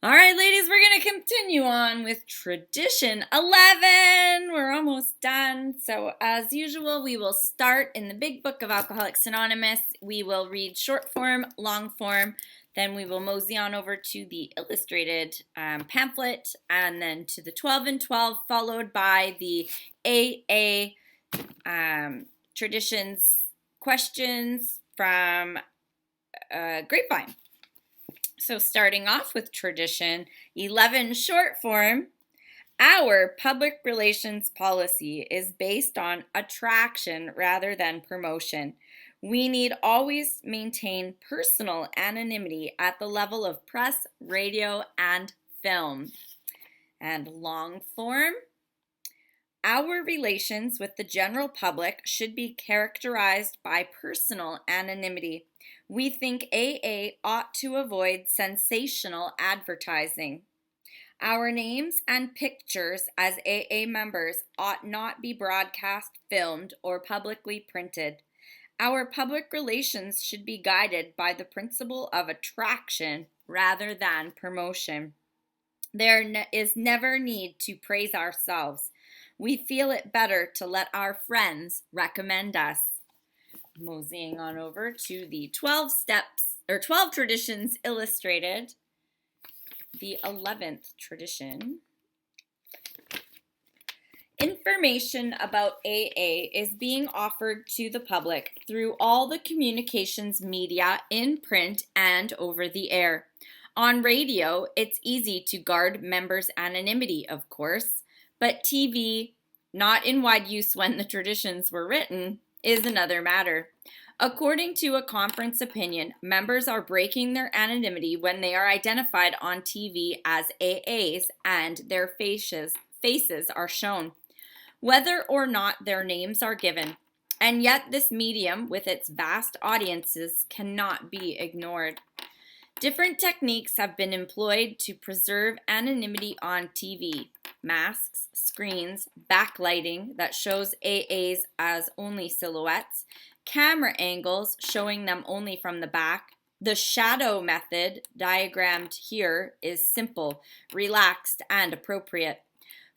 All right, ladies, we're going to continue on with tradition 11. We're almost done. So, as usual, we will start in the big book of Alcoholics Anonymous. We will read short form, long form. Then we will mosey on over to the illustrated pamphlet, and then to the 12 and 12, followed by the AA traditions questions from Grapevine. So starting off with tradition 11 short form, our public relations policy is based on attraction rather than promotion. We need always maintain personal anonymity at the level of press, radio, and film. And long form, our relations with the general public should be characterized by personal anonymity. We think AA ought to avoid sensational advertising. Our names and pictures as AA members ought not be broadcast, filmed, or publicly printed. Our public relations should be guided by the principle of attraction rather than promotion. There is never need to praise ourselves. We feel it better to let our friends recommend us. Moseying on over to the 12 traditions illustrated, the 11th tradition. Information about AA is being offered to the public through all the communications media in print and over the air. On radio, it's easy to guard members' anonymity, of course, but TV, not in wide use when the traditions were written, is another matter. According to a conference opinion, members are breaking their anonymity when they are identified on TV as AAs and their faces are shown, whether or not their names are given. And yet this medium, with its vast audiences, cannot be ignored. Different techniques have been employed to preserve anonymity on TV. Masks, screens, backlighting that shows AAs as only silhouettes, camera angles showing them only from the back. The shadow method, diagrammed here, is simple, relaxed, and appropriate.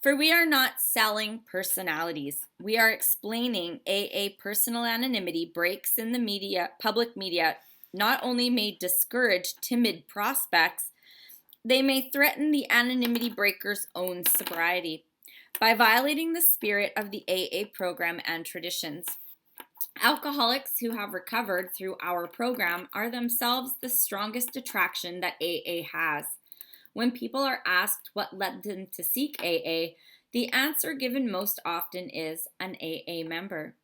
For we are not selling personalities. We are explaining AA personal anonymity breaks in the public media not only may discourage timid prospects, they may threaten the anonymity breaker's own sobriety by violating the spirit of the AA program and traditions. Alcoholics who have recovered through our program are themselves the strongest attraction that AA has. When people are asked what led them to seek AA, the answer given most often is an AA member.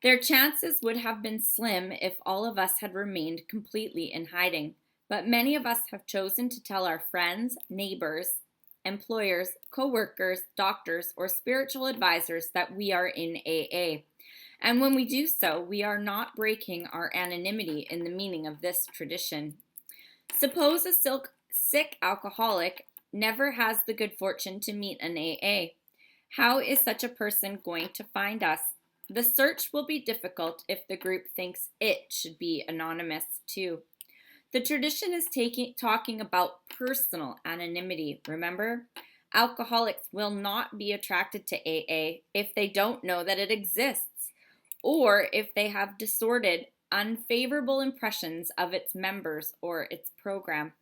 Their chances would have been slim if all of us had remained completely in hiding, but many of us have chosen to tell our friends, neighbors, employers, co-workers, doctors, or spiritual advisors that we are in AA. And when we do so, we are not breaking our anonymity in the meaning of this tradition. Suppose a sick alcoholic never has the good fortune to meet an AA. How is such a person going to find us? The search will be difficult if the group thinks it should be anonymous too. The tradition is talking about personal anonymity, remember? Alcoholics will not be attracted to AA if they don't know that it exists, or if they have distorted, unfavorable impressions of its members or its program.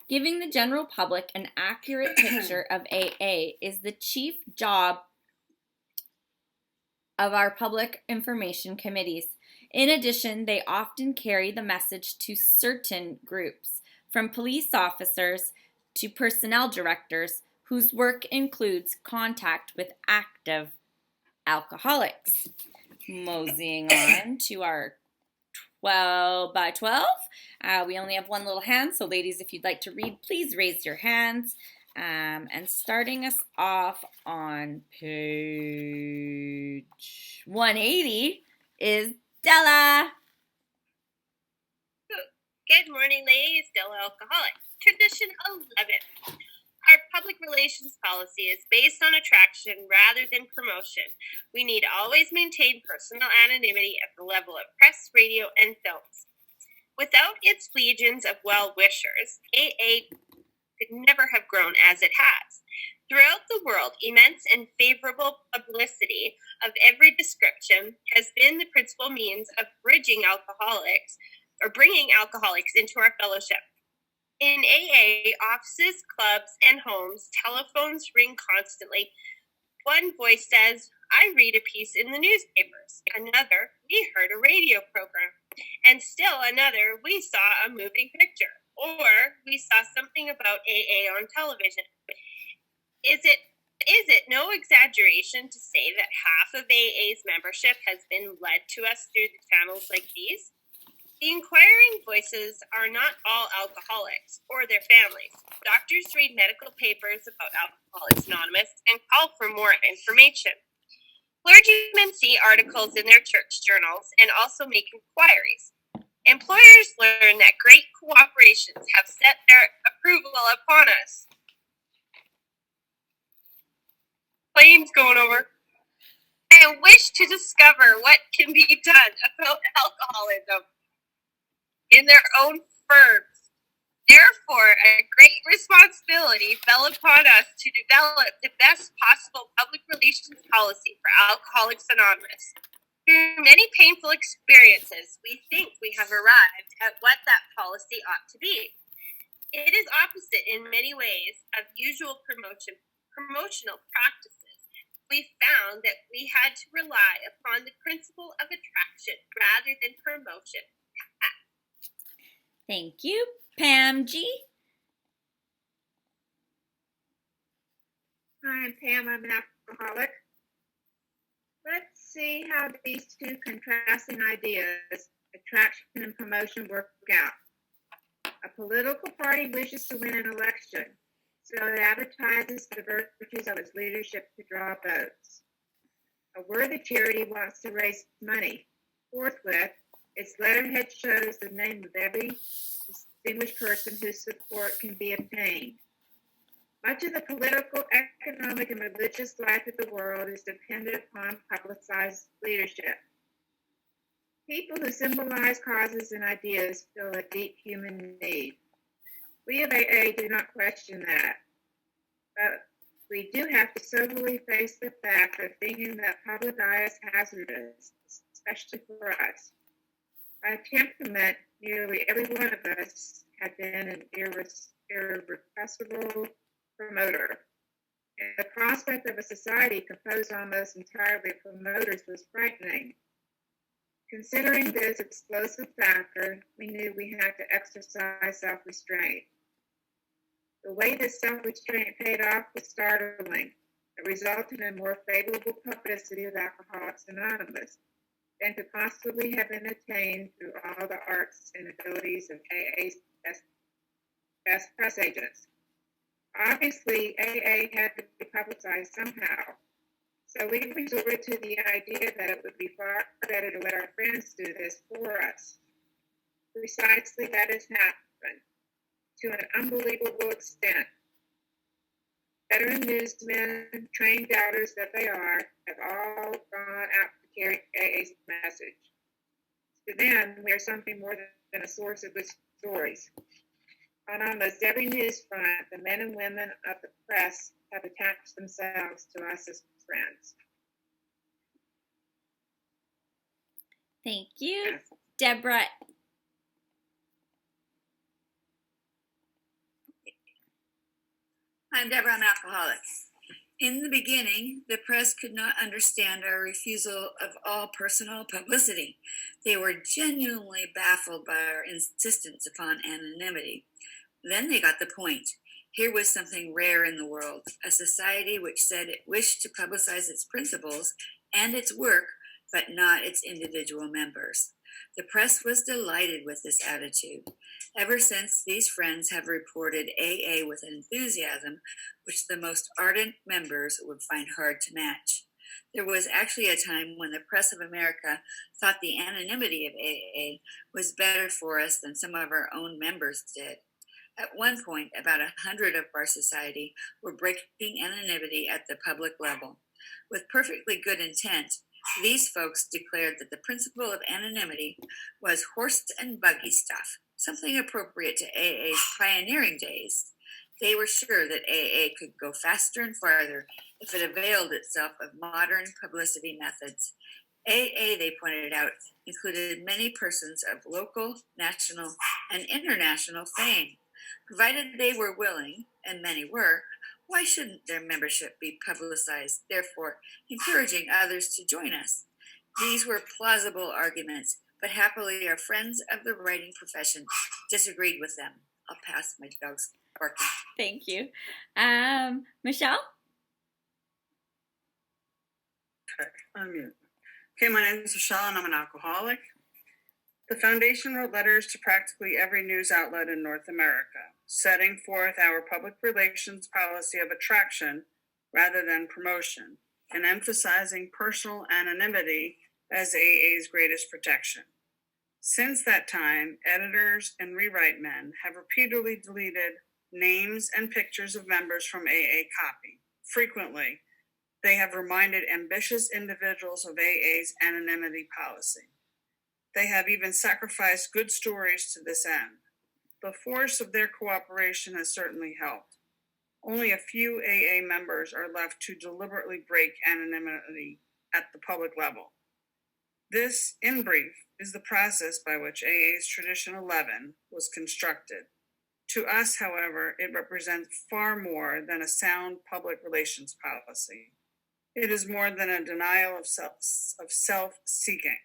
Giving the general public an accurate picture of AA is the chief job of our public information committees. In addition, they often carry the message to certain groups, from police officers to personnel directors, whose work includes contact with active alcoholics. Moseying on to our 12 by 12. We only have one little hand, so ladies, if you'd like to read, please raise your hands. And starting us off on page 180 is Della. Good morning, ladies. Della Alcoholic. Tradition 11. Our public relations policy is based on attraction rather than promotion. We need always maintain personal anonymity at the level of press, radio, and films. Without its legions of well-wishers, AA could never have grown as it has. Throughout the world, immense and favorable publicity of every description has been the principal means of bringing alcoholics into our fellowship. In AA, offices, clubs, and homes, telephones ring constantly. One voice says, I read a piece in the newspapers. Another, we heard a radio program. And still another, we saw a moving picture. Or we saw something about AA on television. Is it no exaggeration to say that half of AA's membership has been led to us through the channels like these? The inquiring voices are not all alcoholics or their families. Doctors read medical papers about Alcoholics Anonymous and call for more information. Clergymen see articles in their church journals and also make inquiries. Employers learn that great cooperations have set their approval upon us. Planes going over. And wish to discover what can be done about alcoholism in their own firms. Therefore, a great responsibility fell upon us to develop the best possible public relations policy for Alcoholics Anonymous. Through many painful experiences, we think we have arrived at what that policy ought to be. It is opposite in many ways of usual promotional practices. We found that we had to rely upon the principle of attraction rather than promotion. Thank you, Pam G. Hi, I'm Pam. I'm an alcoholic. Let's see how these two contrasting ideas, attraction and promotion, work out. A political party wishes to win an election, so it advertises the virtues of its leadership to draw votes. A worthy charity wants to raise money. Forthwith, its letterhead shows the name of every distinguished person whose support can be obtained. Much of the political, economic, and religious life of the world is dependent upon publicized leadership. People who symbolize causes and ideas feel a deep human need. We of AA do not question that, but we do have to soberly face the fact of thinking that public eye is hazardous, especially for us. By temperament, nearly every one of us had been an irrepressible promoter. And the prospect of a society composed almost entirely of promoters was frightening. Considering this explosive factor, we knew we had to exercise self-restraint. The way this self-restraint paid off was startling. It resulted in more favorable publicity of Alcoholics Anonymous than could possibly have been attained through all the arts and abilities of AA's best press agents. Obviously, AA had to be publicized somehow, so we resorted to the idea that it would be far better to let our friends do this for us. Precisely that has happened, to an unbelievable extent. Veteran newsmen, trained doubters that they are, have all gone out to carry AA's message. To them, we are something more than a source of good stories. On almost every news front, the men and women of the press have attached themselves to us as friends. Thank you, Deborah. I'm Deborah, I'm alcoholic. In the beginning, the press could not understand our refusal of all personal publicity. They were genuinely baffled by our insistence upon anonymity. Then they got the point. Here was something rare in the world, a society which said it wished to publicize its principles and its work, but not its individual members. The press was delighted with this attitude. Ever since, these friends have reported AA with an enthusiasm which the most ardent members would find hard to match. There was actually a time when the press of America thought the anonymity of AA was better for us than some of our own members did. At one point, about 100 of our society were breaking anonymity at the public level. With perfectly good intent, these folks declared that the principle of anonymity was horse and buggy stuff, something appropriate to AA's pioneering days. They were sure that AA could go faster and farther if it availed itself of modern publicity methods. AA, they pointed out, included many persons of local, national, and international fame. Provided they were willing, and many were, why shouldn't their membership be publicized, therefore encouraging others to join us? These were plausible arguments, but happily our friends of the writing profession disagreed with them. I'll pass, my dog's barking. Thank you. Michelle? Okay, unmute. Okay, my name is Michelle and I'm an alcoholic. The foundation wrote letters to practically every news outlet in North America, setting forth our public relations policy of attraction rather than promotion, and emphasizing personal anonymity as AA's greatest protection. Since that time, editors and rewrite men have repeatedly deleted names and pictures of members from AA copy. Frequently, they have reminded ambitious individuals of AA's anonymity policy. They have even sacrificed good stories to this end. The force of their cooperation has certainly helped. Only a few AA members are left to deliberately break anonymity at the public level. This, in brief, is the process by which AA's Tradition 11 was constructed. To us, however, it represents far more than a sound public relations policy. It is more than a denial of self-seeking.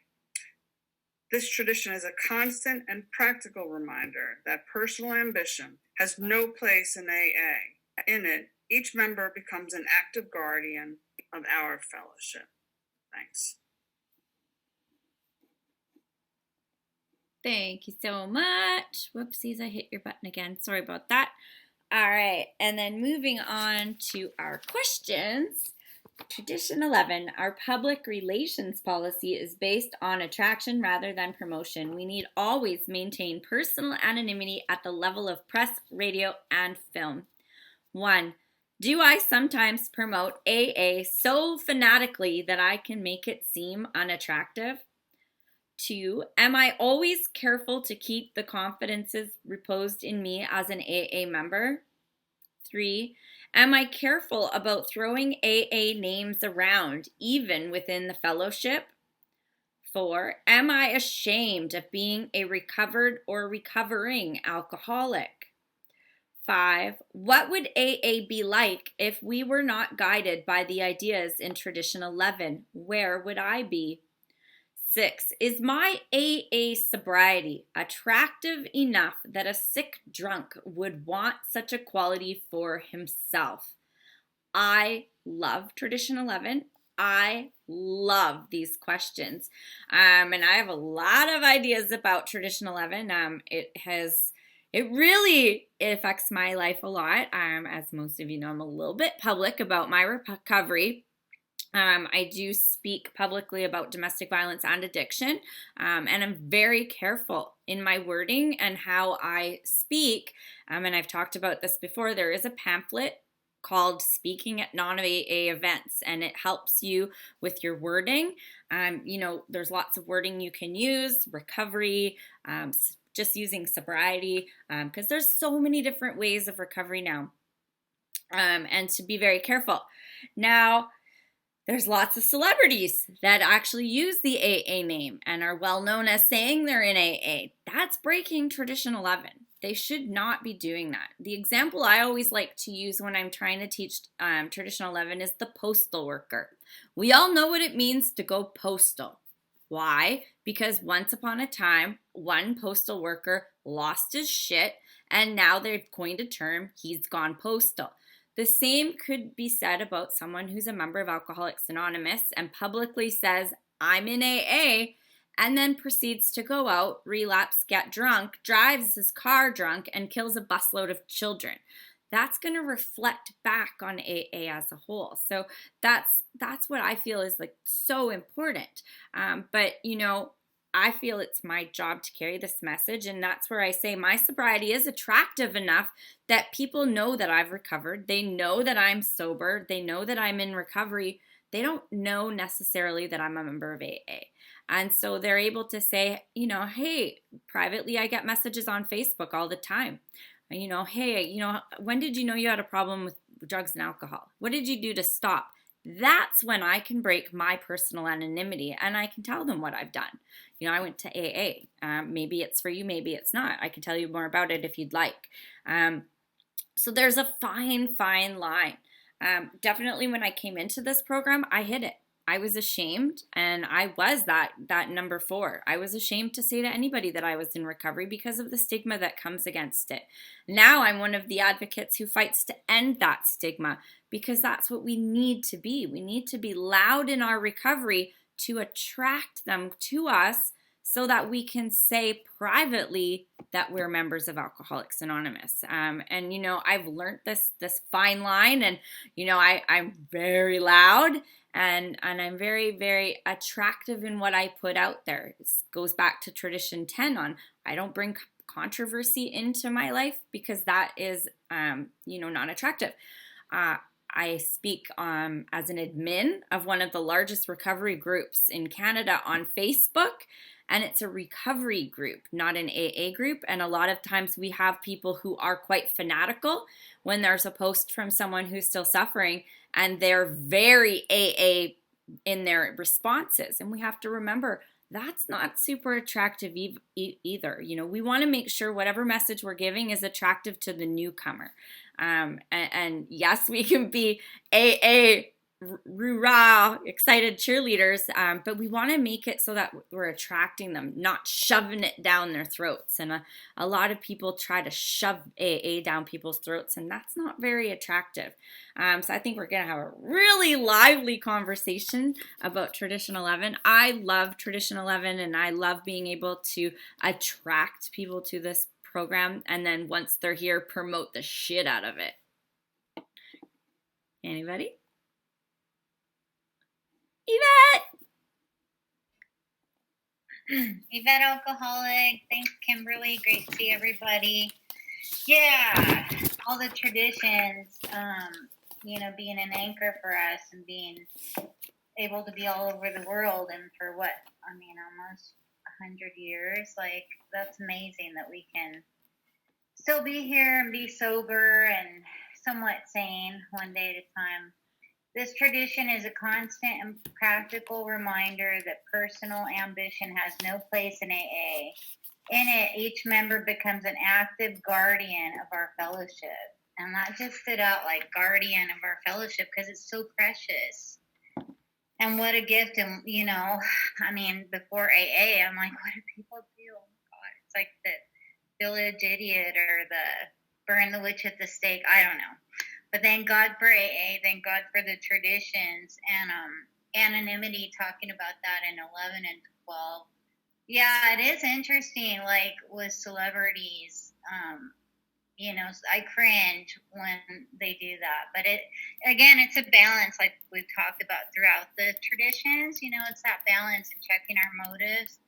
This tradition is a constant and practical reminder that personal ambition has no place in AA. In it, each member becomes an active guardian of our fellowship. Thanks. Thank you so much. Whoopsies, I hit your button again. Sorry about that. All right, and then moving on to our questions. Tradition 11, our public relations policy is based on attraction rather than promotion. We need always maintain personal anonymity at the level of press, radio, and film. 1. Do I sometimes promote AA so fanatically that I can make it seem unattractive? 2. Am I always careful to keep the confidences reposed in me as an AA member? 3. Am I careful about throwing AA names around, even within the fellowship? 4. Am I ashamed of being a recovered or recovering alcoholic? 5. What would AA be like if we were not guided by the ideas in Tradition 11? Where would I be? 6. Is my AA sobriety attractive enough that a sick drunk would want such a quality for himself? I love Tradition 11. I love these questions. And I have a lot of ideas about Tradition 11. It really affects my life a lot. As most of you know, I'm a little bit public about my recovery. I do speak publicly about domestic violence and addiction, and I'm very careful in my wording and how I speak. And I've talked about this before. There is a pamphlet called Speaking at Non-AA Events, and it helps you with your wording. There's lots of wording you can use, recovery, just using sobriety, because there's so many different ways of recovery now, and to be very careful. Now, there's lots of celebrities that actually use the AA name and are well known as saying they're in AA. That's breaking Tradition 11. They should not be doing that. The example I always like to use when I'm trying to teach Tradition 11 is the postal worker. We all know what it means to go postal. Why? Because once upon a time, one postal worker lost his shit, and now they've coined a term, he's gone postal. The same could be said about someone who's a member of Alcoholics Anonymous and publicly says, I'm in AA, and then proceeds to go out, relapse, get drunk, drives his car drunk, and kills a busload of children. That's going to reflect back on AA as a whole. So that's what I feel is like so important. But I feel it's my job to carry this message, and that's where I say my sobriety is attractive enough that people know that I've recovered. They know that I'm sober. They know that I'm in recovery. They don't know necessarily that I'm a member of AA. And so they're able to say, hey, privately I get messages on Facebook all the time. hey, when did you know you had a problem with drugs and alcohol? What did you do to stop? That's when I can break my personal anonymity and I can tell them what I've done. I went to AA. Maybe it's for you, maybe it's not. I can tell you more about it if you'd like. So there's a fine line. Definitely when I came into this program, I hid it. I was ashamed, and I was that number 4. I was ashamed to say to anybody that I was in recovery because of the stigma that comes against it. Now I'm one of the advocates who fights to end that stigma because that's what we need to be. We need to be loud in our recovery to attract them to us so that we can say privately that we're members of Alcoholics Anonymous. And I've learned this fine line, and I'm very loud. And I'm very, very attractive in what I put out there. It goes back to tradition 10 on I don't bring controversy into my life because that is, not attractive. I speak as an admin of one of the largest recovery groups in Canada on Facebook. And it's a recovery group, not an AA group. And a lot of times we have people who are quite fanatical when there's a post from someone who's still suffering, and they're very AA in their responses. And we have to remember that's not super attractive either. We want to make sure whatever message we're giving is attractive to the newcomer. And yes, we can be AA rah, excited cheerleaders, but we want to make it so that we're attracting them, not shoving it down their throats. And a lot of people try to shove AA down people's throats, and that's not very attractive. So I think we're going to have a really lively conversation about Tradition 11. I love Tradition 11, and I love being able to attract people to this program, and then once they're here, promote the shit out of it. Anybody? Yvette Alcoholic. Thanks, Kimberly. Great to see everybody. Yeah, all the traditions, being an anchor for us and being able to be all over the world and for almost 100 years. Like, that's amazing that we can still be here and be sober and somewhat sane one day at a time. This tradition is a constant and practical reminder that personal ambition has no place in AA. In it, each member becomes an active guardian of our fellowship. And that just stood out like guardian of our fellowship because it's so precious. And what a gift. And, before AA, I'm like, what do people do? Oh, my God. It's like the village idiot or the burn the witch at the stake. I don't know. But thank God for AA, thank God for the traditions and anonymity, talking about that in 11 and 12. Yeah, it is interesting, like with celebrities, I cringe when they do that. But it's a balance, like we've talked about throughout the traditions. It's that balance and checking our motives.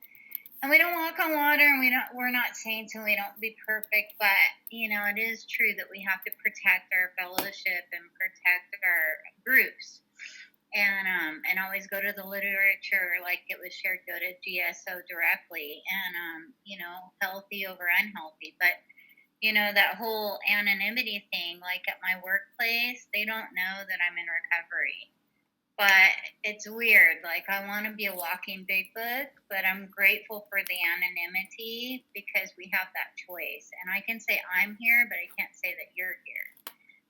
And we don't walk on water, and we're not saints, and we don't be perfect. But it is true that we have to protect our fellowship and protect our groups, and always go to the literature, like it was shared. Go to GSO directly, and healthy over unhealthy. But that whole anonymity thing, like at my workplace, they don't know that I'm in recovery. But it's weird. Like, I want to be a walking big book, but I'm grateful for the anonymity because we have that choice. And I can say I'm here, but I can't say that you're here.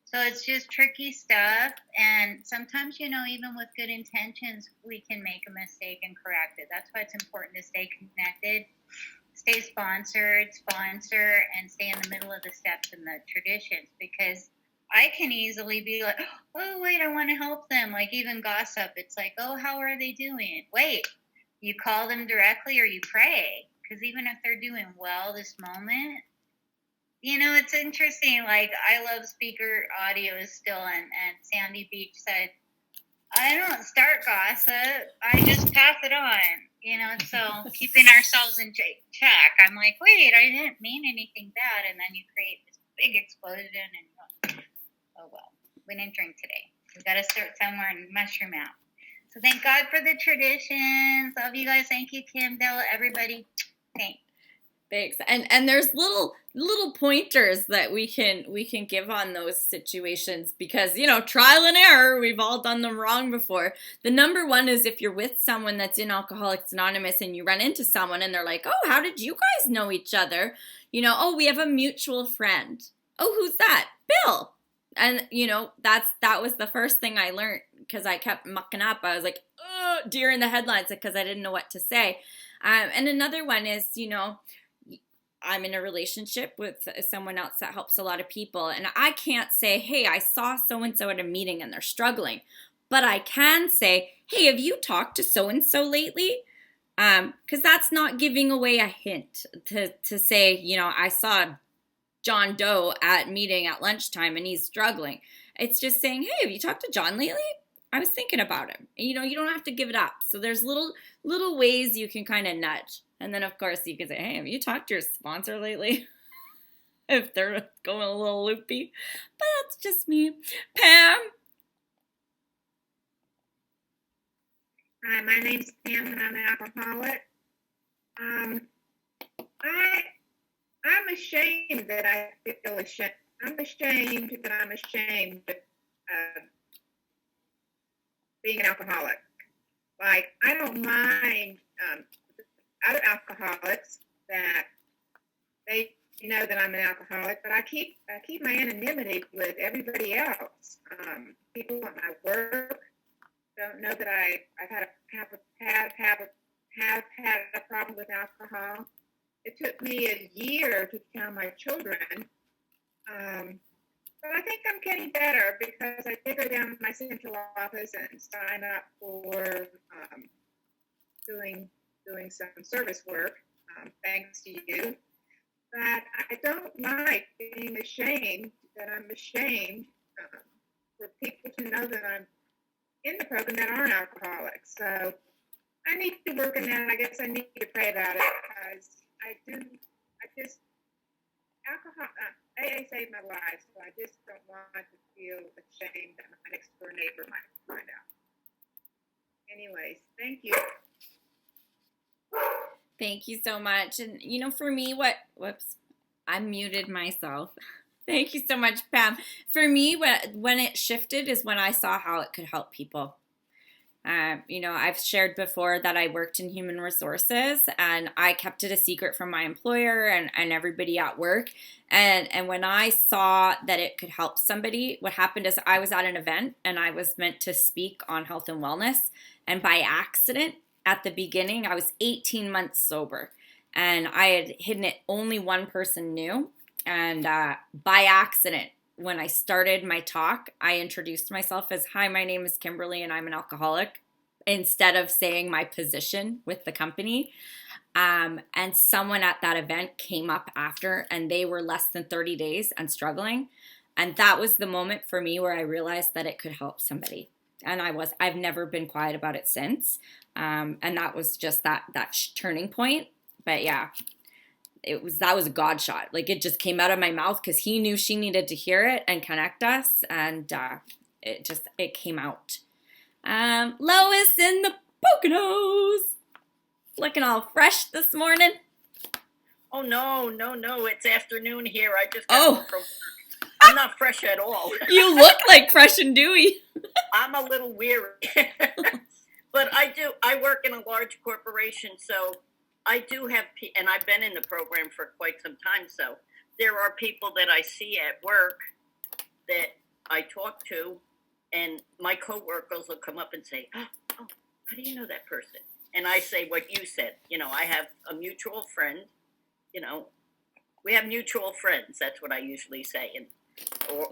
So it's just tricky stuff. And sometimes, even with good intentions, we can make a mistake and correct it. That's why it's important to stay connected, stay sponsor, and stay in the middle of the steps and the traditions, because I can easily be like, oh, wait, I want to help them. Like, even gossip. It's like, oh, how are they doing? Wait, you call them directly or you pray. Because even if they're doing well this moment, it's interesting. Like, I love speaker audios still. And Sandy Beach said, I don't start gossip. I just pass it on. So keeping ourselves in check. I'm like, wait, I didn't mean anything bad. And then you create this big explosion and oh, well, we didn't drink today. We got to start somewhere and mushroom out. So thank God for the traditions. Love you guys. Thank you, Kim, Della, everybody. Thanks. Thanks. And there's little pointers that we can give on those situations because, trial and error, we've all done them wrong before. The number one is if you're with someone that's in Alcoholics Anonymous and you run into someone and they're like, "Oh, how did you guys know each other?" "Oh, we have a mutual friend." "Oh, who's that?" "Bill." And that was the first thing I learned because I kept mucking up. I was like, "Oh, deer in the headlights," because I didn't know what to say. And another one is, I'm in a relationship with someone else that helps a lot of people. And I can't say, "Hey, I saw so-and-so at a meeting and they're struggling." But I can say, "Hey, have you talked to so-and-so lately?" Because that's not giving away a hint to say, I saw John Doe at meeting at lunchtime and he's struggling. It's just saying, "Hey, have you talked to John lately? I was thinking about him." You don't have to give it up. So there's little ways you can kind of nudge. And then, of course, you can say, "Hey, have you talked to your sponsor lately?" if they're going a little loopy. But that's just me. Pam? Hi, my name's Pam, and I'm an alcoholic. I'm ashamed that I feel ashamed. I'm ashamed that I'm ashamed of being an alcoholic. Like, I don't mind other alcoholics that they know that I'm an alcoholic, but I keep my anonymity with everybody else. People at my work don't know that I've had a problem with alcohol. It took me a year to tell my children. But I think I'm getting better because I did go down to my central office and sign up for doing some service work, thanks to you. But I don't like being ashamed that I'm ashamed for people to know that I'm in the program that aren't alcoholics. So I need to work on that. I guess I need to pray about it because alcohol, AA saved my life, so I just don't want to feel ashamed that my next door neighbor might find out. Anyways, thank you. Thank you so much. And, for me, whoops, I muted myself. Thank you so much, Pam. For me, when it shifted is when I saw how it could help people. I've shared before that I worked in human resources and I kept it a secret from my employer and everybody at work. And when I saw that it could help somebody, what happened is I was at an event and I was meant to speak on health and wellness. And by accident, at the beginning, I was 18 months sober and I had hidden it. Only one person knew. And by accident, when I started my talk, I introduced myself as, "Hi, my name is Kimberly and I'm an alcoholic," instead of saying my position with the company. And someone at that event came up after and they were less than 30 days and struggling. And that was the moment for me where I realized that it could help somebody. And I've never been quiet about it since. And that was just that turning point. But yeah. That was a God shot. Like it just came out of my mouth because he knew she needed to hear it and connect us. And it came out. Lois in the Poconos. Looking all fresh this morning. Oh, no. It's afternoon here. I just got home from work. I'm not fresh at all. You look like fresh and dewy. I'm a little weary. But I work in a large corporation, so I do have, and I've been in the program for quite some time, so there are people that I see at work that I talk to, and my coworkers will come up and say, "Oh, how do you know that person?" And I say what you said. I have a mutual friend. We have mutual friends. That's what I usually say, and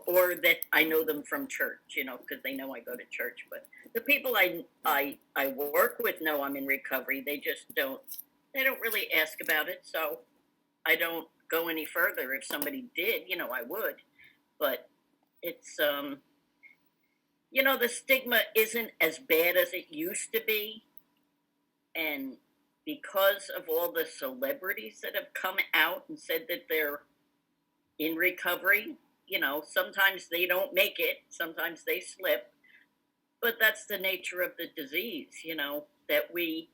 or that I know them from church. Because they know I go to church. But the people I work with know I'm in recovery. They just don't. They don't really ask about it, so I don't go any further. If somebody did, I would. But it's, the stigma isn't as bad as it used to be. And because of all the celebrities that have come out and said that they're in recovery, sometimes they don't make it, sometimes they slip. But that's the nature of the disease, that we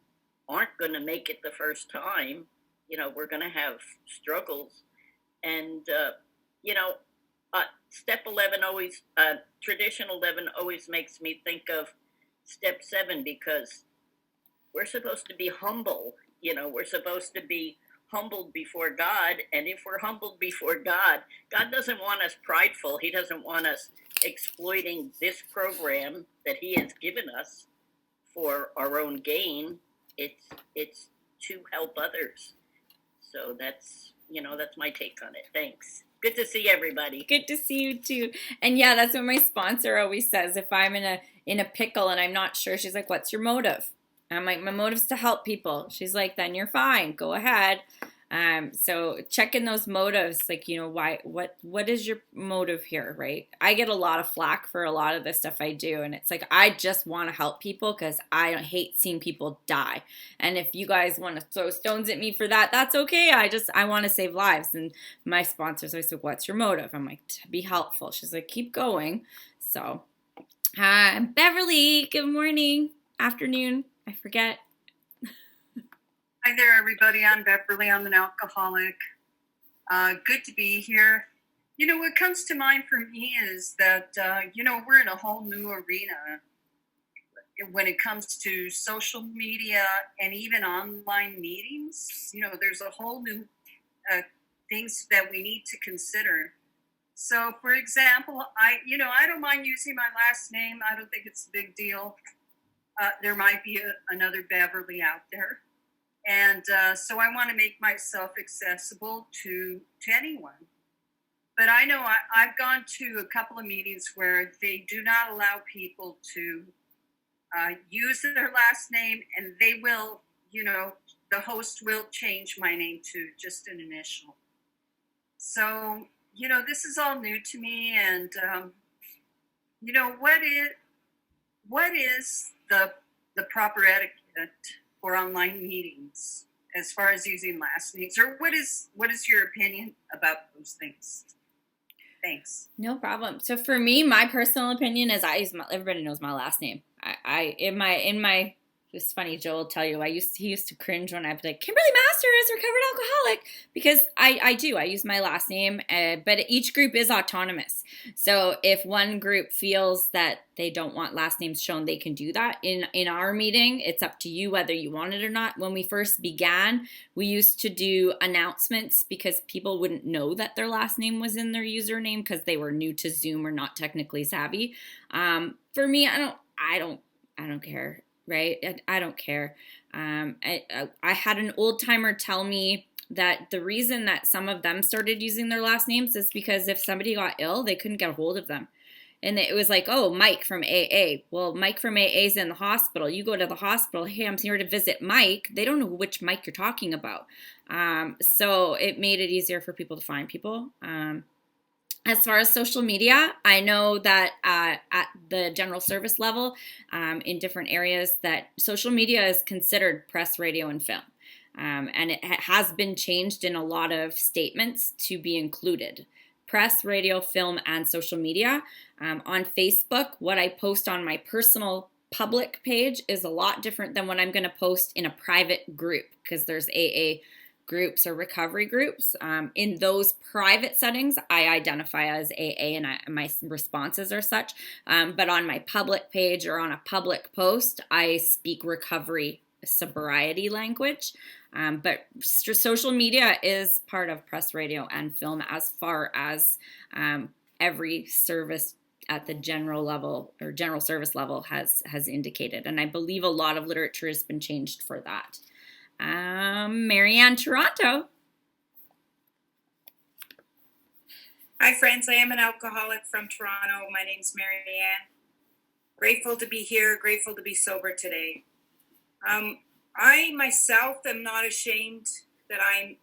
aren't going to make it the first time. we're going to have struggles. And, step 11 always, tradition 11 always makes me think of step 7, because we're supposed to be humble. We're supposed to be humbled before God. And if we're humbled before God, God doesn't want us prideful. He doesn't want us exploiting this program that He has given us for our own gain. It's to help others. So that's my take on it. Thanks. Good to see everybody. Good to see you too. And yeah, that's what my sponsor always says. If I'm in a pickle and I'm not sure, she's like, "What's your motive?" And I'm like, "My motive's to help people." She's like, "Then you're fine. Go ahead." So check in those motives, like, why, what is your motive here, right? I get a lot of flack for a lot of the stuff I do, and it's like, I just want to help people because I hate seeing people die. And if you guys want to throw stones at me for that, that's okay. I want to save lives. And my sponsors always say, "What's your motive?" I'm like, "To be helpful." She's like, "Keep going." So, Beverly, good morning, afternoon, I forget. Hi there, everybody. I'm Beverly. I'm an alcoholic. Good to be here. What comes to mind for me is that, we're in a whole new arena when it comes to social media and even online meetings. There's a whole new things that we need to consider. So, for example, I don't mind using my last name. I don't think it's a big deal. There might be another Beverly out there. And so I want to make myself accessible to anyone. But I know I've gone to a couple of meetings where they do not allow people to use their last name, and they will, the host will change my name to just an initial. So, this is all new to me. And, what is the proper etiquette for online meetings as far as using last names, or what is your opinion about those things? Thanks. No problem. So for me, my personal opinion is everybody knows my last name. It's funny, Joe will tell you, he used to cringe when I'd be like, "Kimberly Masters, recovered alcoholic," because I use my last name, but each group is autonomous. So if one group feels that they don't want last names shown, they can do that. In our meeting, it's up to you whether you want it or not. When we first began, we used to do announcements because people wouldn't know that their last name was in their username because they were new to Zoom or not technically savvy. For me, I don't care. Right? I don't care. I had an old timer tell me that the reason that some of them started using their last names is because if somebody got ill, they couldn't get a hold of them. And it was like, "Oh, Mike from AA." Well, Mike from AA is in the hospital. You go to the hospital, "Hey, I'm here to visit Mike." They don't know which Mike you're talking about. So it made it easier for people to find people. As far as social media, I know that at the general service level, in different areas, that social media is considered press, radio, and film. And it has been changed in a lot of statements to be included. Press, radio, film, and social media. On Facebook, what I post on my personal public page is a lot different than what I'm going to post in a private group, because there's AA groups or recovery groups. In those private settings, I identify as AA, and my responses are such. But on my public page or on a public post, I speak recovery sobriety language. But social media is part of press, radio, and film as far as every service at the general level or general service level has indicated. And I believe a lot of literature has been changed for that. Marianne, Toronto. Hi, friends. I am an alcoholic from Toronto. My name's Marianne. Grateful to be here. Grateful to be sober today. I myself am not ashamed that I'm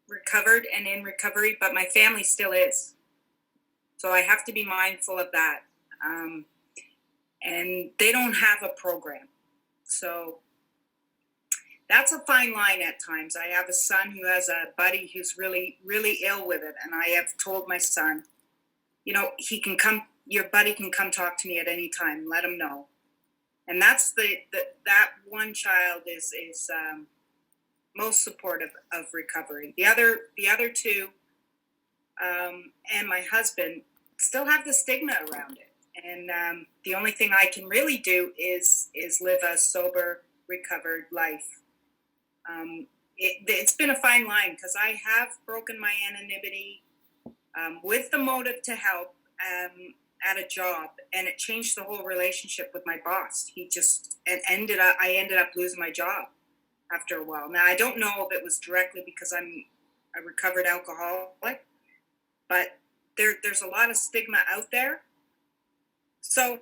recovered and in recovery, but my family still is. So I have to be mindful of that. And they don't have a program. So that's a fine line at times. I have a son who has a buddy who's really, really ill with it. And I have told my son, he can come, your buddy can come talk to me at any time. Let him know. And that's that one child is most supportive of recovery. The other two, and my husband still have the stigma around it. And the only thing I can really do is live a sober, recovered life. It's been a fine line because I have broken my anonymity with the motive to help at a job, and it changed the whole relationship with my boss. I ended up losing my job after a while. Now I don't know if it was directly because I'm a recovered alcoholic, but there's a lot of stigma out there. So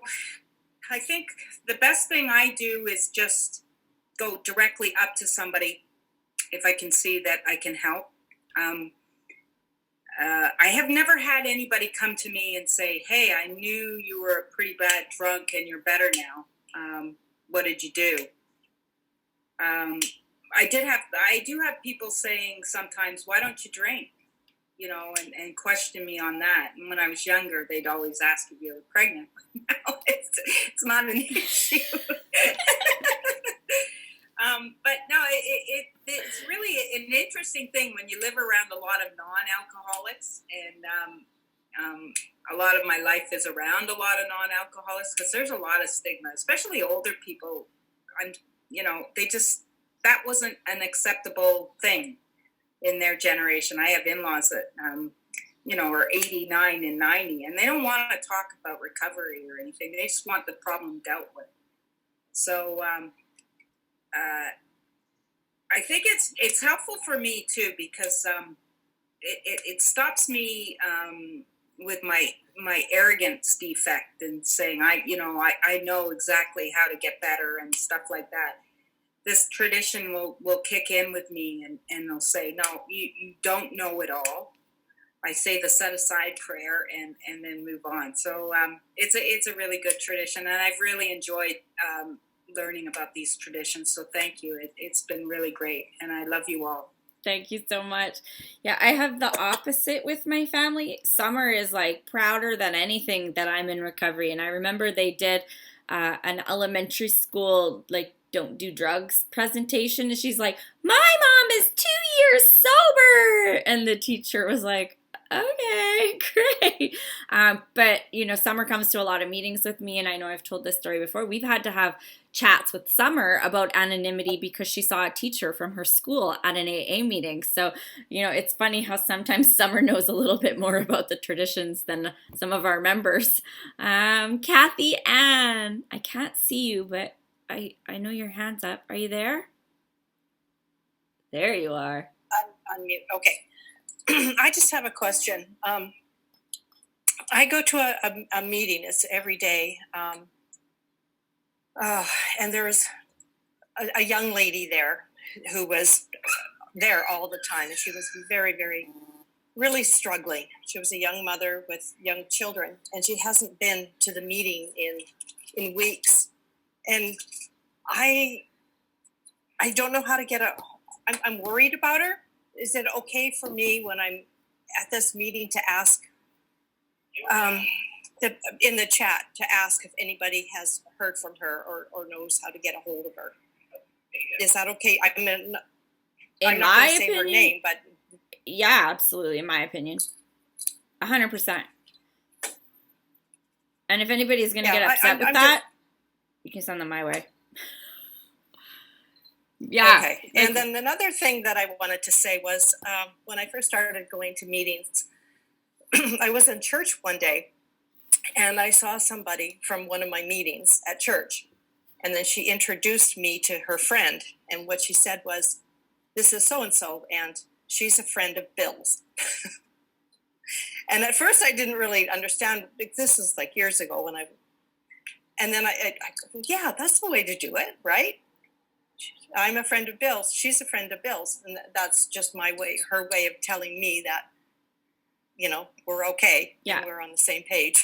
I think the best thing I do is just go directly up to somebody if I can see that I can help. I have never had anybody come to me and say, hey, I knew you were a pretty bad drunk and you're better now. What did you do? I do have people saying sometimes, why don't you drink? You know, and question me on that. And when I was younger, they'd always ask if you were pregnant. Now it's not an issue. But no, it's really an interesting thing when you live around a lot of non-alcoholics, and a lot of my life is around a lot of non-alcoholics because there's a lot of stigma, especially older people. That wasn't an acceptable thing in their generation. I have in-laws that, are 89 and 90, and they don't want to talk about recovery or anything. They just want the problem dealt with. So I think it's helpful for me too, because it stops me with my arrogance defect and saying I know exactly how to get better and stuff like that. This tradition will kick in with me and they'll say, no, you don't know it all. I say the set aside prayer and then move on. So it's a really good tradition, and I've really enjoyed learning about these traditions. So thank you. It's been really great, and I love you all. Thank you so much. Yeah, I have the opposite with my family. Summer is like prouder than anything that I'm in recovery. And I remember they did an elementary school, like, don't do drugs presentation. And she's like, my mom is 2 years sober. And the teacher was like, okay, great. But, Summer comes to a lot of meetings with me, and I know I've told this story before. We've had to have chats with Summer about anonymity because she saw a teacher from her school at an AA meeting. So, it's funny how sometimes Summer knows a little bit more about the traditions than some of our members. Kathy Ann, I can't see you, but I know your hand's up. Are you there? There you are. I'm on mute. Okay. I just have a question. I go to a meeting. It's every day. And there was a young lady there who was there all the time. And she was very, very, really struggling. She was a young mother with young children. And she hasn't been to the meeting in weeks. And I don't know how to get I'm worried about her. Is it okay for me when I'm at this meeting to ask in the chat to ask if anybody has heard from her or knows how to get a hold of her? Is that okay? I mean, I'm not going to say her name, but yeah, absolutely. In my opinion, 100%. And if anybody's going to get upset with that, you can send them my way. Yeah. Okay. And then another thing that I wanted to say was when I first started going to meetings, I was in church one day and I saw somebody from one of my meetings at church. And then she introduced me to her friend. And what she said was, this is so-and-so, and she's a friend of Bill's. And at first I didn't really understand. This is like years ago and then I go, yeah, that's the way to do it, right? I'm a friend of Bill's. She's a friend of Bill's. And that's just her way of telling me that, we're okay. Yeah. And we're on the same page.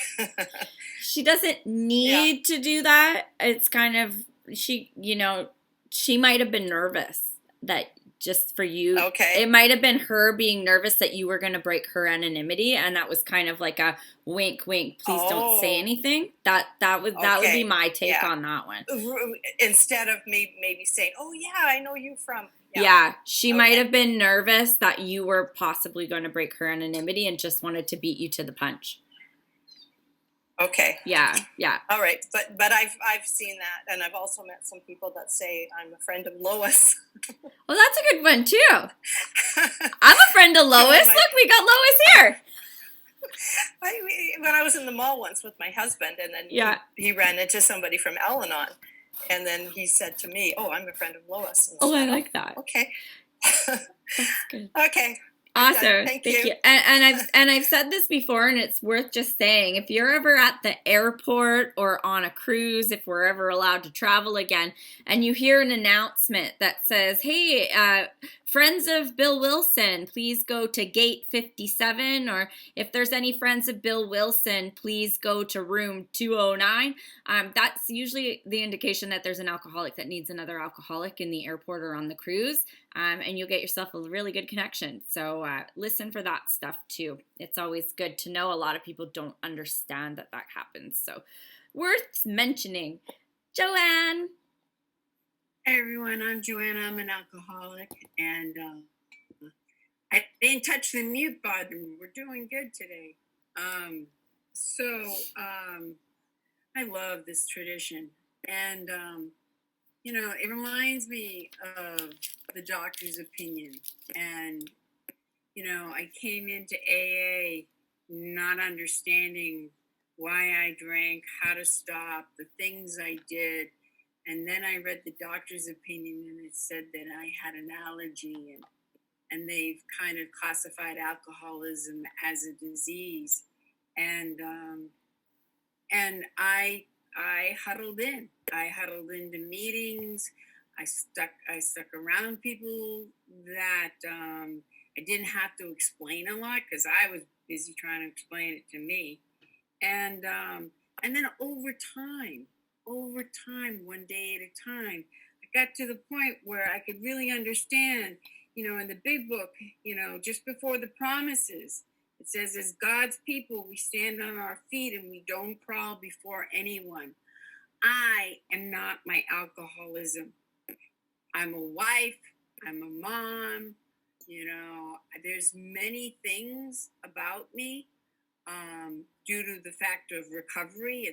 She doesn't need to do that. It's kind of, she might have been nervous that just for you. Okay. It might have been her being nervous that you were going to break her anonymity. And that was kind of like a wink, wink, please don't say anything. That would be my take on that one. Instead of me maybe saying, oh yeah, I know you from. Yeah, she Okay. might have been nervous that you were possibly going to break her anonymity and just wanted to beat you to the punch. Okay. Yeah. All right, but I've seen that, and I've also met some people that say I'm a friend of Lois. Well, that's a good one too. I'm a friend of Lois. Look, we got Lois here. When I was in the mall once with my husband, and then he ran into somebody from Al-Anon, and then he said to me, "Oh, I'm a friend of Lois." And I like that. Okay. That's good. Okay. Awesome. Thank you. And I've said this before, and it's worth just saying, if you're ever at the airport or on a cruise, if we're ever allowed to travel again, and you hear an announcement that says, "Hey, friends of Bill Wilson, please go to gate 57," or if there's any friends of Bill Wilson, please go to room 209. That's usually the indication that there's an alcoholic that needs another alcoholic in the airport or on the cruise. And you'll get yourself a really good connection. So listen for that stuff too. It's always good to know. A lot of people don't understand that happens. So worth mentioning. Joanne. Hey everyone, I'm Joanne. I'm an alcoholic, and I didn't touch the mute button. We're doing good today. I love this tradition, and it reminds me of the doctor's opinion. And I came into AA not understanding why I drank, how to stop, the things I did. And then I read the doctor's opinion, and it said that I had an allergy, and they've kind of classified alcoholism as a disease. And I huddled in. I huddled into meetings. I stuck around people that I didn't have to explain a lot, because I was busy trying to explain it to me. And then over time, one day at a time, I got to the point where I could really understand, in the big book, just before the promises, it says, as God's people, we stand on our feet and we don't crawl before anyone. I am not my alcoholism. I'm a wife. I'm a mom. There's many things about me due to the fact of recovery.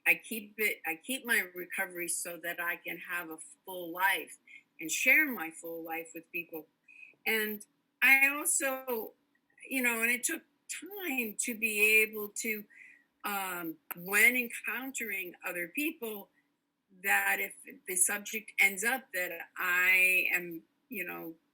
I keep my recovery so that I can have a full life and share my full life with people. And I also, and it took time to be able to, when encountering other people, that if the subject ends up that I am,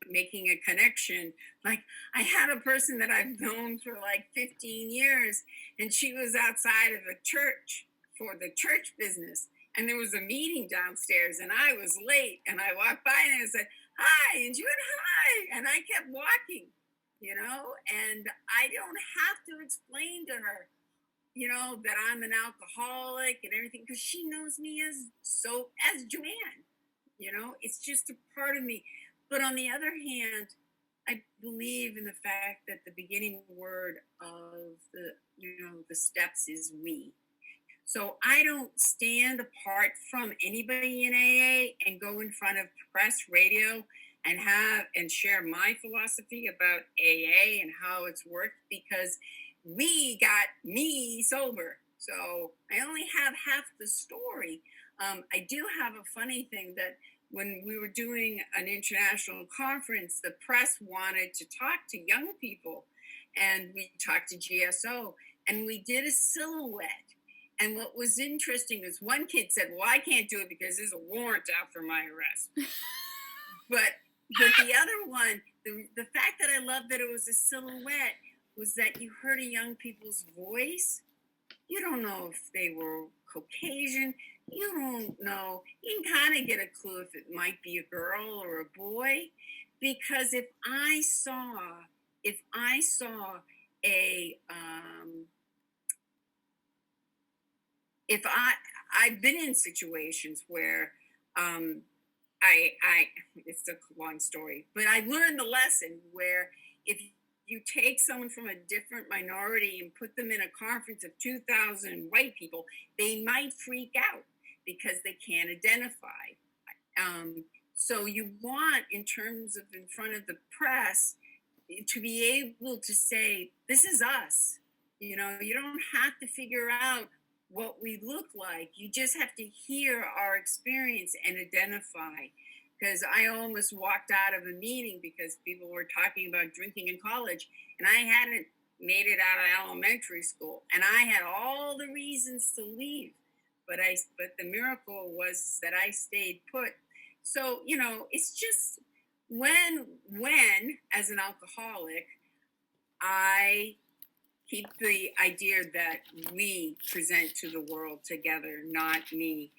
making a connection. Like, I had a person that I've known for like 15 years, and she was outside of a church for the church business. And there was a meeting downstairs, and I was late, and I walked by and I said, "Hi," and she went, "Hi," and I kept walking, and I don't have to explain to her, that I'm an alcoholic and everything, because she knows me as Joanne. It's just a part of me. But on the other hand, I believe in the fact that the beginning word of the steps is we. So I don't stand apart from anybody in AA and go in front of press, radio, and share my philosophy about AA and how it's worked, because we got me sober. So I only have half the story. I do have a funny thing that when we were doing an international conference, the press wanted to talk to young people, and we talked to GSO, and we did a silhouette. And what was interesting is one kid said, "Well, I can't do it because there's a warrant out for my arrest." But the other one, the fact that I loved that it was a silhouette was that you heard a young people's voice. You don't know if they were Caucasian. You don't know. You can kind of get a clue if it might be a girl or a boy, because if I saw I've been in situations where it's a long story, but I learned the lesson where if you take someone from a different minority and put them in a conference of 2,000 white people, they might freak out because they can't identify. So you want, in terms of in front of the press, to be able to say, this is us. You know, you don't have to figure out what we look like. You just have to hear our experience and identify. Because I almost walked out of a meeting because people were talking about drinking in college, and I hadn't made it out of elementary school, and I had all the reasons to leave. But the miracle was that I stayed put. So, you know, it's just when as an alcoholic, I keep the idea that we present to the world together, not me.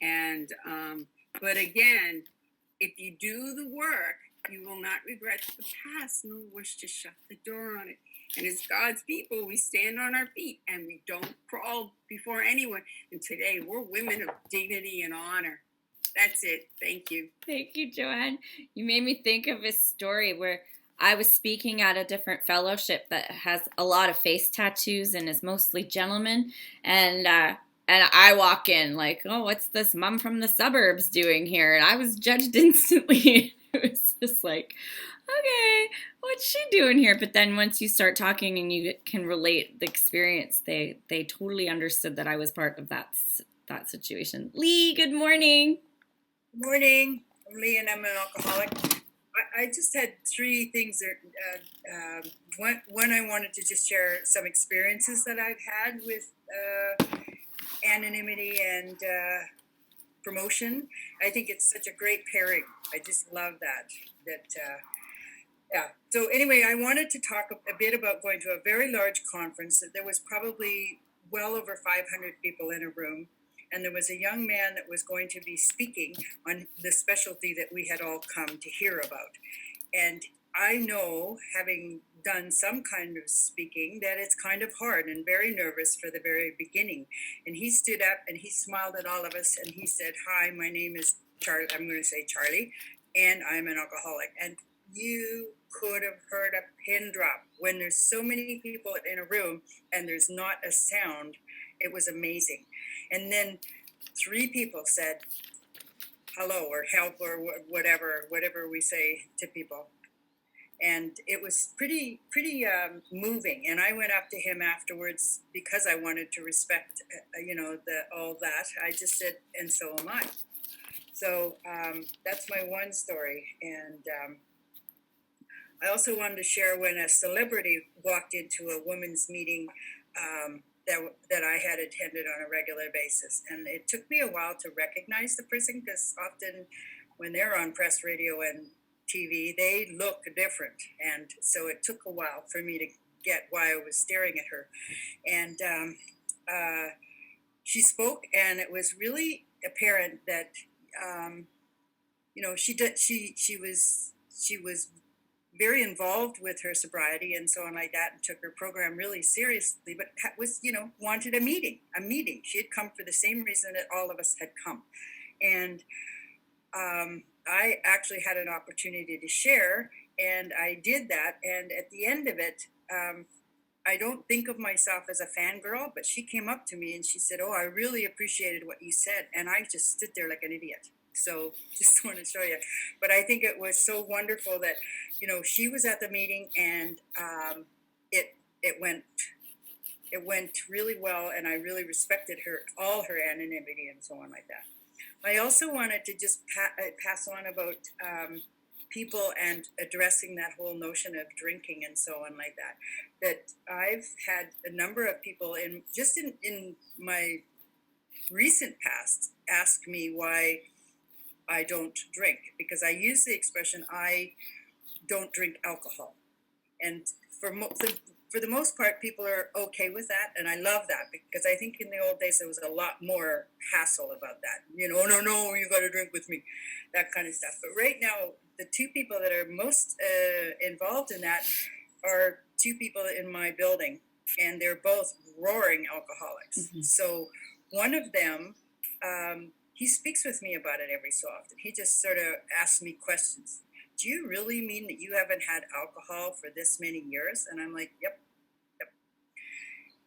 And but again, if you do the work, you will not regret the past nor wish to shut the door on it. And as God's people, we stand on our feet and we don't crawl before anyone. And today we're women of dignity and honor. That's it. Thank you. Thank you, Joanne. You made me think of a story where I was speaking at a different fellowship that has a lot of face tattoos and is mostly gentlemen. And I walk in like, oh, what's this mom from the suburbs doing here? And I was judged instantly. It was just like, okay, what's she doing here? But then once you start talking and you can relate the experience, they totally understood that I was part of that situation. Lee, good morning. Good morning. I'm Lee and I'm an alcoholic. I just had three things. One, I wanted to just share some experiences that I've had with anonymity and promotion. I think it's such a great pairing. I just love that. Yeah. So anyway, I wanted to talk a bit about going to a very large conference. There was probably well over 500 people in a room. And there was a young man that was going to be speaking on the specialty that we had all come to hear about. And I know, having done some kind of speaking, that it's kind of hard and very nervous for the very beginning. And he stood up and he smiled at all of us and he said, "Hi, my name is Charlie." I'm going to say Charlie, and I'm an alcoholic. And you could have heard a pin drop. When there's so many people in a room and there's not a sound, it was amazing. And then 3 people said hello or help or whatever we say to people. And it was pretty moving. And I went up to him afterwards because I wanted to respect, all that. I just said, and so am I. So that's my one story. And I also wanted to share when a celebrity walked into a women's meeting that I had attended on a regular basis. And it took me a while to recognize the person because often when they're on press, radio, and TV, they look different. And so it took a while for me to get why I was staring at her. And she spoke, and it was really apparent that, she was very involved with her sobriety and so on like that, and took her program really seriously, but wanted a meeting. She had come for the same reason that all of us had come. And I actually had an opportunity to share, and I did that. And at the end of it, I don't think of myself as a fangirl, but she came up to me and she said, "Oh, I really appreciated what you said." And I just stood there like an idiot. So just want to show you. But I think it was so wonderful that, she was at the meeting, and it went really well, and I really respected all her anonymity and so on like that. I also wanted to just pass on about people and addressing that whole notion of drinking and so on like that. That I've had a number of people in my recent past ask me why I don't drink, because I use the expression, I don't drink alcohol. And for the most part, people are okay with that. And I love that, because I think in the old days, there was a lot more hassle about that. No, you got to drink with me, that kind of stuff. But right now, the 2 people that are most involved in that are 2 people in my building, and they're both roaring alcoholics. Mm-hmm. So one of them, he speaks with me about it every so often. He just sort of asks me questions. "Do you really mean that you haven't had alcohol for this many years?" And I'm like, yep.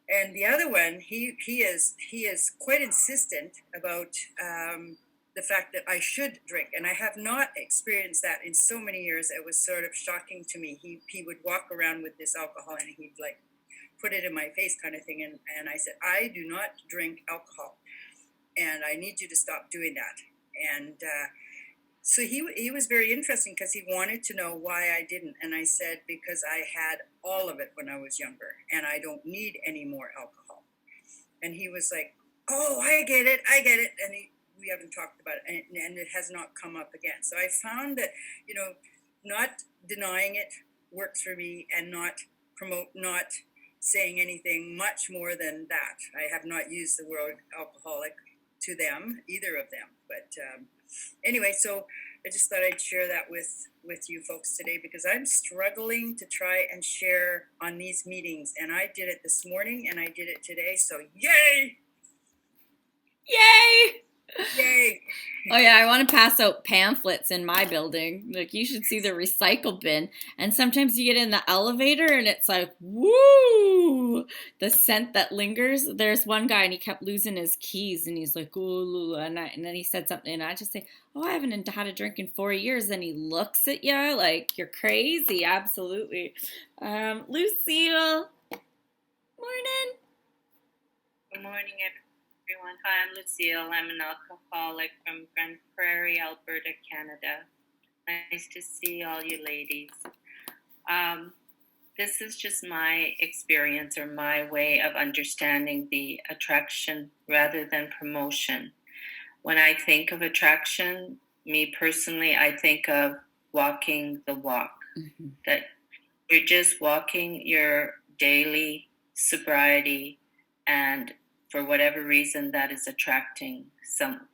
And the other one, he is quite insistent about the fact that I should drink, and I have not experienced that in so many years. It was sort of shocking to me. He would walk around with this alcohol and he'd like put it in my face kind of thing, and I said, I do not drink alcohol, and I need you to stop doing that. And so he was very interesting because he wanted to know why I didn't, and I said, because I had all of it when I was younger and I don't need any more alcohol. And he was like, oh, I get it, and we haven't talked about it, and it has not come up again. So I found that, not denying it works for me, and not saying anything much more than that. I have not used the word alcoholic to them, either of them. But anyway, so I just thought I'd share that with you folks today, because I'm struggling to try and share on these meetings. And I did it this morning and I did it today. So yay! Yay! Yay! Oh yeah, I want to pass out pamphlets in my building. Like, you should see the recycle bin. And sometimes you get in the elevator and it's like, woo! The scent that lingers. There's one guy and he kept losing his keys and he's like, ooh, and then he said something and I just say, oh, I haven't had a drink in 4 years. And he looks at you like you're crazy. Absolutely. Lucille. Morning. Good morning, everyone. Hi, I'm Lucille. I'm an alcoholic from Grand Prairie, Alberta, Canada. Nice to see all you ladies. This is just my experience or my way of understanding the attraction rather than promotion. When I think of attraction, me personally, I think of walking the walk. Mm-hmm. That you're just walking your daily sobriety, and for whatever reason that is attracting someone.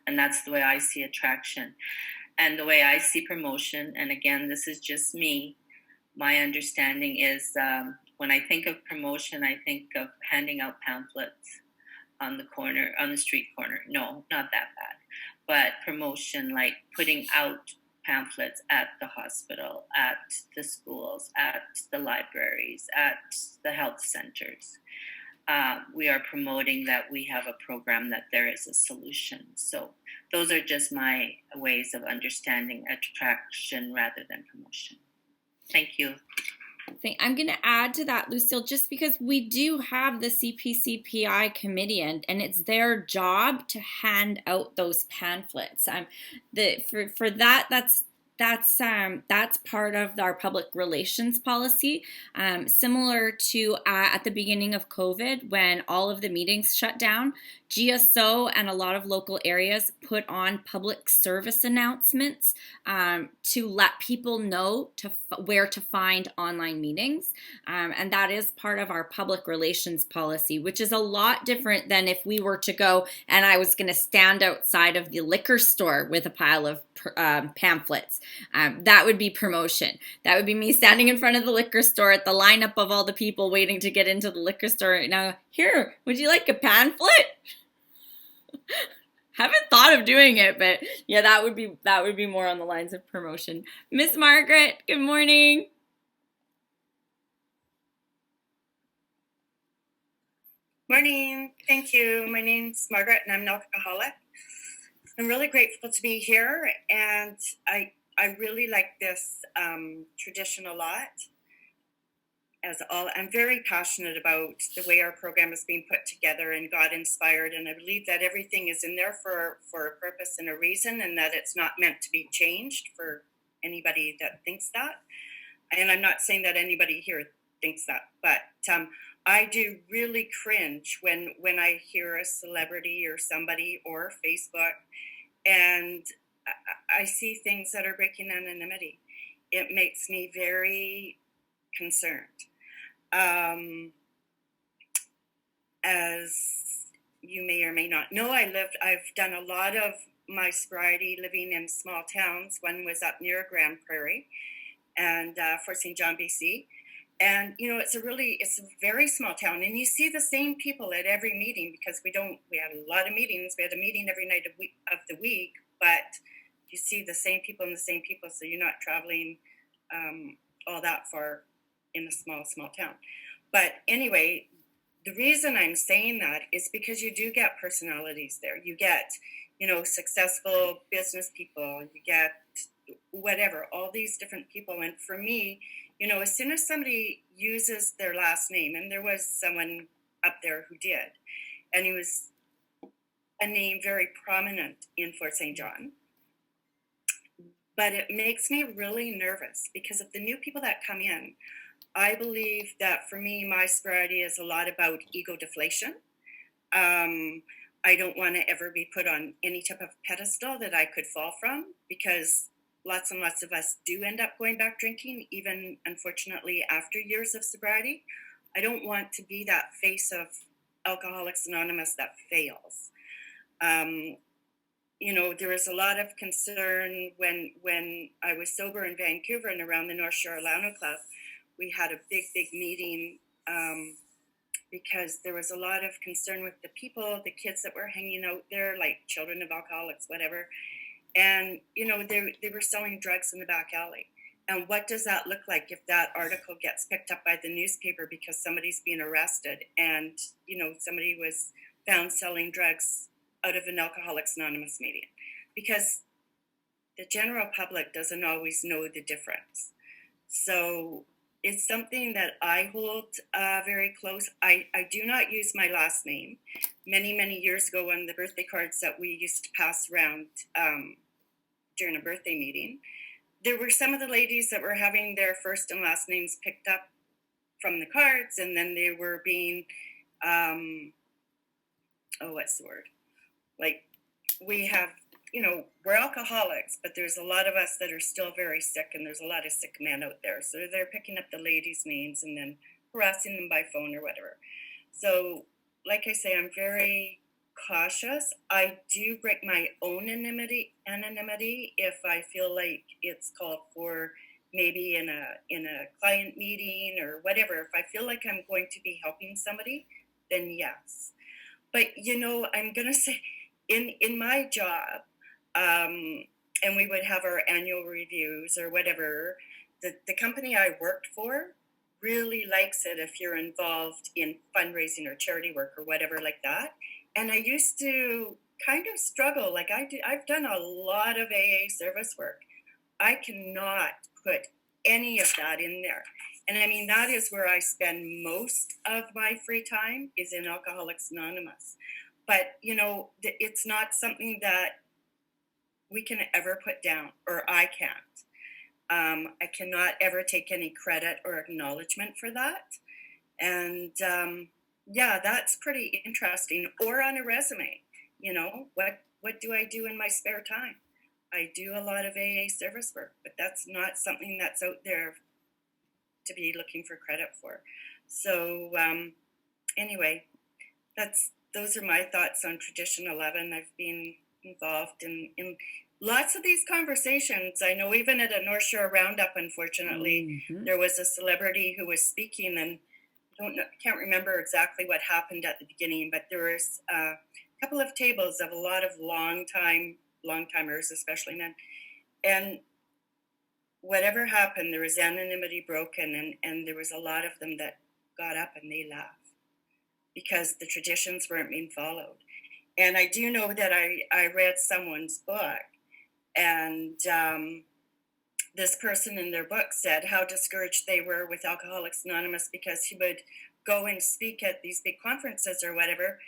And that's the way I see attraction. And the way I see promotion, and again, this is just me, my understanding is when I think of promotion, I think of handing out pamphlets on the street corner. No, not that bad. But promotion, like putting out pamphlets at the hospital, at the schools, at the libraries, at the health centers. We are promoting that we have a program, that there is a solution. So those are just my ways of understanding attraction rather than promotion. Thank you. I'm going to add to that, Lucille, just because we do have the CPCPI committee, and it's their job to hand out those pamphlets. For that, that's part of our public relations policy, similar to at the beginning of COVID when all of the meetings shut down. GSO and a lot of local areas put on public service announcements to let people know where to find online meetings. And that is part of our public relations policy, which is a lot different than if we were to go and I was going to stand outside of the liquor store with a pile of pamphlets. That would be promotion. That would be me standing in front of the liquor store at the lineup of all the people waiting to get into the liquor store. Now, here, would you like a pamphlet? Haven't thought of doing it, but yeah, that would be more on the lines of promotion. Miss Margaret, good morning. Morning. Thank you. My name's Margaret and I'm an alcoholic. I'm really grateful to be here, and I really like this tradition a lot. I'm very passionate about the way our program is being put together and God inspired, and I believe that everything is in there for a purpose and a reason, and that it's not meant to be changed for anybody that thinks that. And I'm not saying that anybody here thinks that, but I do really cringe when I hear a celebrity or somebody or Facebook and I see things that are breaking anonymity. It makes me very concerned. As you may or may not know, I've done a lot of my sobriety living in small towns. One was up near Grand Prairie and Fort St. John, BC. And, it's a very small town, and you see the same people at every meeting because we had a lot of meetings. We had a meeting every night of the week, but you see the same people and the same people. So you're not traveling all that far in a small town. But anyway, the reason I'm saying that is because you do get personalities there. You get, successful business people, you get whatever, all these different people. And for me, as soon as somebody uses their last name, and there was someone up there who did, and he was a name very prominent in Fort St. John, but it makes me really nervous because of the new people that come in. I believe that for me, my sobriety is a lot about ego deflation. I don't want to ever be put on any type of pedestal that I could fall from, because lots and lots of us do end up going back drinking, even unfortunately after years of sobriety. I don't want to be that face of Alcoholics Anonymous that fails. There was a lot of concern when I was sober in Vancouver and around the North Shore Alano Club. We had a big meeting because there was a lot of concern with the people, the kids that were hanging out there, like children of alcoholics, whatever. And, they were selling drugs in the back alley. And what does that look like if that article gets picked up by the newspaper because somebody's being arrested and, somebody was found selling drugs out of an Alcoholics Anonymous meeting? Because the general public doesn't always know the difference. So it's something that I hold very close. I do not use my last name. Many years ago, on the birthday cards that we used to pass around during a birthday meeting, there were some of the ladies that were having their first and last names picked up from the cards, and then they were being, what's the word? Like, we have, we're alcoholics, but there's a lot of us that are still very sick, and there's a lot of sick men out there. So they're picking up the ladies' names and then harassing them by phone or whatever. So, like I say, I'm very cautious. I do break my own anonymity if I feel like it's called for, maybe in a client meeting or whatever. If I feel like I'm going to be helping somebody, then yes. But I'm gonna say, in my job, and we would have our annual reviews or whatever, the company I worked for really likes it if you're involved in fundraising or charity work or whatever like that. And I used to kind of struggle. Like, I've done a lot of AA service work. I cannot put any of that in there. And I mean, that is where I spend most of my free time, is in Alcoholics Anonymous. But, it's not something that we can ever put down, or I can't. I cannot ever take any credit or acknowledgement for that. And that's pretty interesting. Or on a resume, what do I do in my spare time? I do a lot of AA service work, but that's not something that's out there to be looking for credit for. So anyway, those are my thoughts on Tradition 11. I've been involved in lots of these conversations. I know even at a North Shore Roundup, unfortunately, there was a celebrity who was speaking, and can't remember exactly what happened at the beginning, but there was a couple of tables of a lot of long-timers, especially men. And whatever happened, there was anonymity broken, and there was a lot of them that got up and they left because the traditions weren't being followed. And I do know that I read someone's book, and this person in their book said how discouraged they were with Alcoholics Anonymous because he would go and speak at these big conferences or whatever,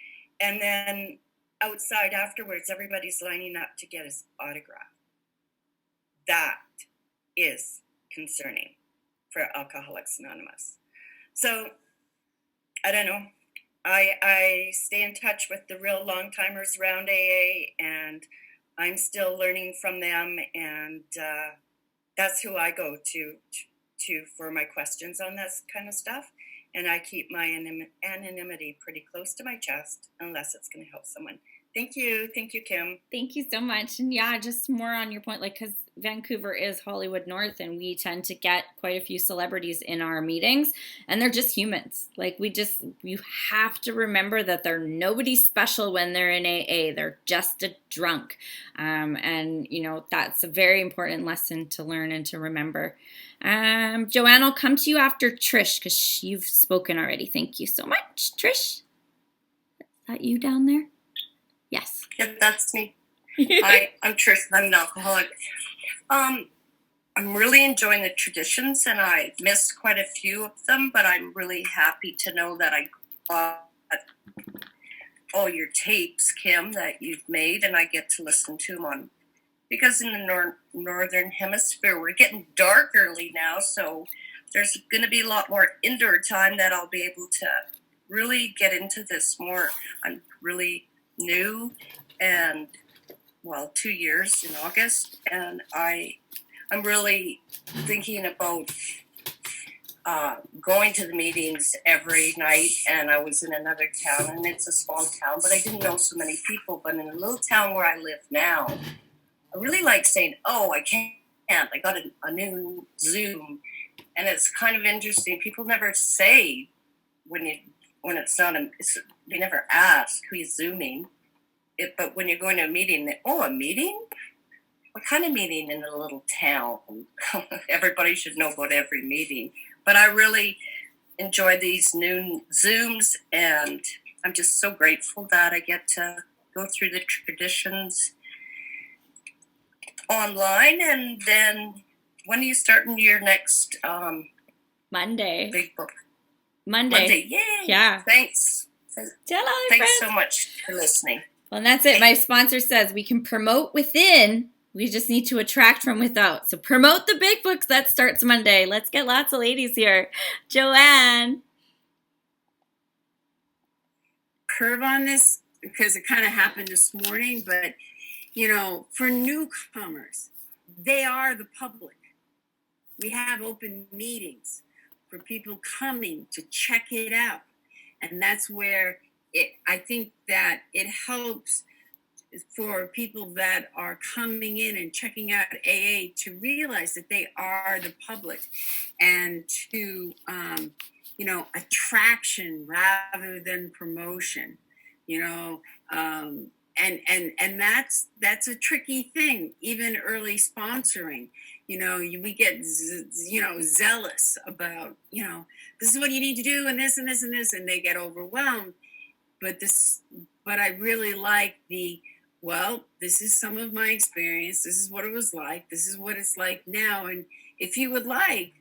and then outside afterwards, everybody's lining up to get his autograph. That is concerning for Alcoholics Anonymous. So, I don't know. I stay in touch with the real long-timers around AA, and I'm still learning from them, and that's who I go to for my questions on this kind of stuff. And I keep my anonymity pretty close to my chest unless it's going to help someone. Thank you, Kim. Thank you so much. And yeah, just more on your point, like, because Vancouver is Hollywood North, and we tend to get quite a few celebrities in our meetings, and they're just humans. Like, you have to remember that they're nobody special when they're in AA. They're just a drunk. And, that's a very important lesson to learn and to remember. Joanne, I'll come to you after Trish because you've spoken already. Thank you so much. Trish? Is that you down there? Yes. Yep, that's me. Hi, I'm Trish. I'm an alcoholic. I'm really enjoying the traditions, and I missed quite a few of them, but I'm really happy to know that I got all your tapes, Kim, that you've made, and I get to listen to them on, because in the northern hemisphere, we're getting dark early now, so there's going to be a lot more indoor time that I'll be able to really get into this more. I'm really new, and, well, 2 years in August, and I'm really thinking about going to the meetings every night, and I was in another town, and it's a small town, but I didn't know so many people. But in a little town where I live now, I really like saying, oh, I can't. I got a new Zoom, and it's kind of interesting. People never say when it's not they never ask who's Zooming. But when you're going to a meeting, a meeting? What kind of meeting in a little town? Everybody should know about every meeting. But I really enjoy these new Zooms, and I'm just so grateful that I get to go through the traditions online. And then when are you starting your next Monday. Big book? Monday. Yay! Yeah. Thanks. Thanks so much for listening. Well, and that's it. My sponsor says we can promote within. We just need to attract from without. So promote the big books. That starts Monday. Let's get lots of ladies here. Joanne. Curve on this because it kind of happened this morning, but for newcomers, they are the public. We have open meetings for people coming to check it out. And that's where I think that it helps for people that are coming in and checking out AA to realize that they are the public, and to attraction rather than promotion, and that's a tricky thing. Even early sponsoring, we get zealous about this is what you need to do, and this and this and this, and they get overwhelmed. But I really like this is some of my experience. This is what it was like. This is what it's like now. And if you would like,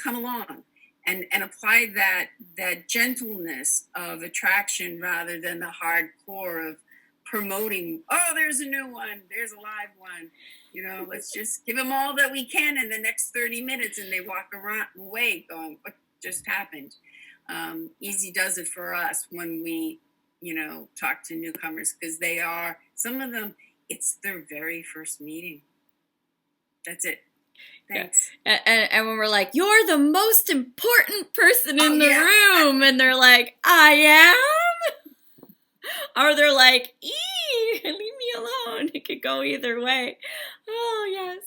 come along and apply that gentleness of attraction rather than the hardcore of promoting. Oh, there's a new one. There's a live one. Let's just give them all that we can in the next 30 minutes. And they walk away going, what just happened? Easy does it for us when we talk to newcomers, because some of them, it's their very first meeting. That's it. Thanks. Yeah. And when we're like, you're the most important person in the room, and they're like, I am? Or they're like, leave me alone. It could go either way. Oh, yes.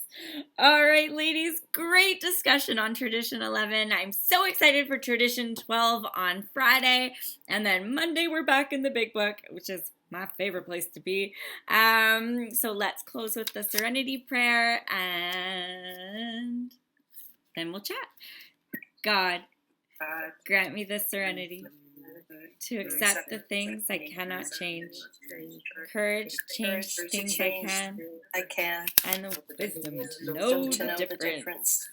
All right, ladies, great discussion on Tradition 11. I'm so excited for Tradition 12 on Friday. And then Monday, we're back in the Big Book, which is my favorite place to be. So let's close with the Serenity Prayer, and then we'll chat. God, grant me the serenity to accept the things I cannot change, courage to change things I can, and the wisdom to know the difference.